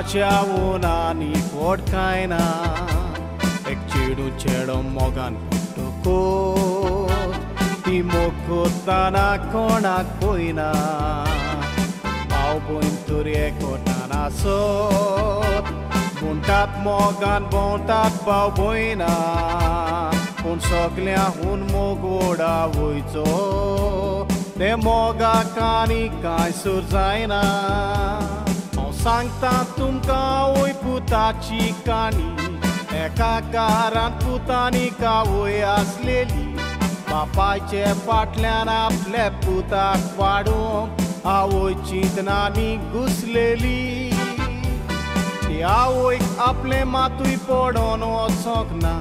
Pachaunani podkaina ek chedu chedom mogan putuko timokotana kona koina pau pointurie kotana so buntat mogan buntat pau boina un soglia un mogoda voito de moga kani kai surzaina Sangta tumka oi putaci cani Eka karan putani ka oi asleli Papace patleana ple putak vadum A oi chintnani gusleli Tia oi aple matui podon o sokna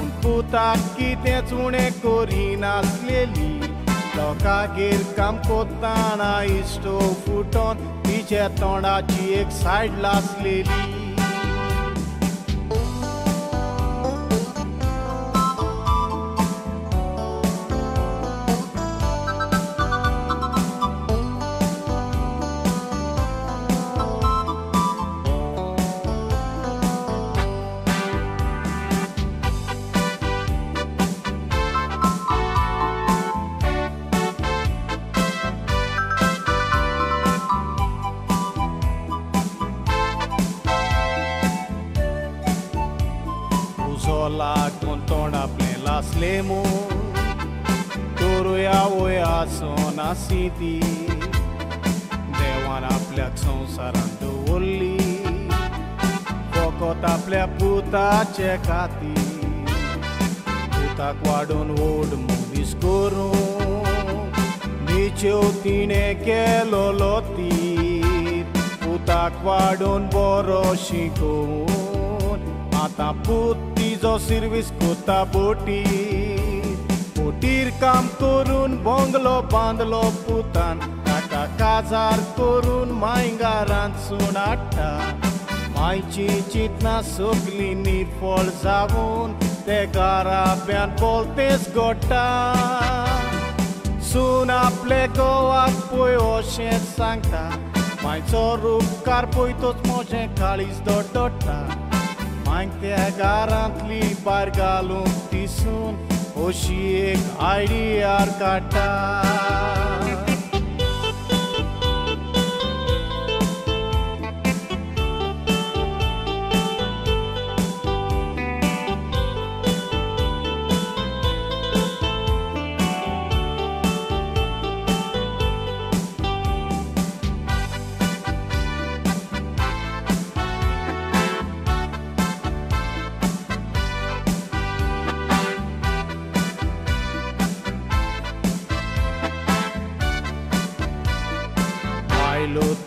Un putak kite chune korina asleli Loka gir kam kotana isto futon Piche tondaci ek side lasleली Sola contona plena slemo Turuia oia sona city Dewana plek sonsarandu ulli Kokota plek puta cekati Puta quadon wood movies koru Niche utine ke loloti Puta quadon boroshiko Ata putti jo service kota botir kam korun bonglo bandlo putan kaka kazar korun maingaran sunata mai chitna sogli nir fol zavun te gara pian poltes gota suna plego ak poi oshet sangta mai sorup karpoi tot moje kalis dotota Mainte garantli bargalum tisun Oshi ek idea kata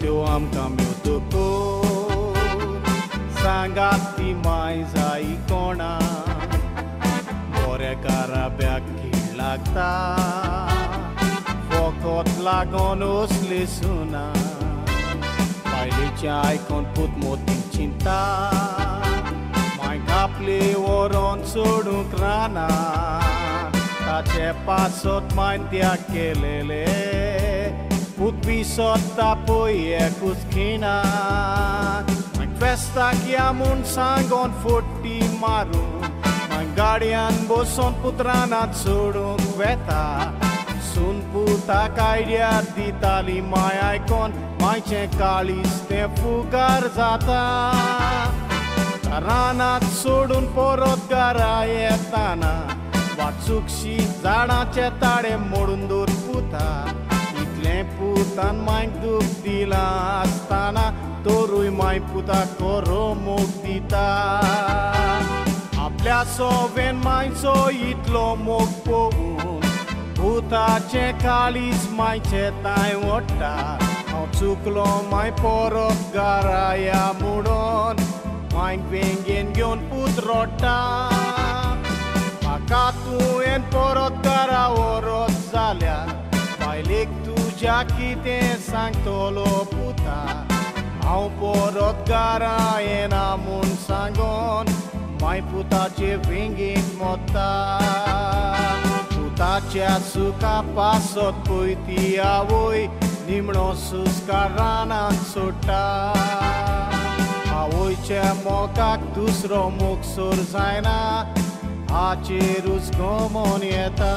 Teu am cambio tuko Sangati mais ai kona Bore cara beaki lagta Fokot lagonos lisuna Paile chai kon put motin cinta Mai kaple oron sodu krana Tace pasot main tia kelele Put pisot tapoi ekuskina Mein festa kiamun sangon futti maru Mein guardian boson putranat sudung veta Sun puta kaidia ditali mai icon Mai ce kalis te fugar zata Taranat sudun porot garayetana Vatsuksi zada cetare modundur puta Putan mai duk dila astana torui mai puta koro mokdita Aplia soven mai so itlo mokpovun Puta ce kalis mai ce tai otta Au tsuklo mai porot garaya mudon Mai pengen gion putrota Pakatu en porot gara orot zalea Pailek Jakite sangtolo puta Au porot gara enamun sangon Mai puta ce vingit mota Puta ce suka pasot puitia voi Nimno sus karana sota आवयचे मोगाक दुसरो मुखसोर जायना हाचेरूच गमोन येता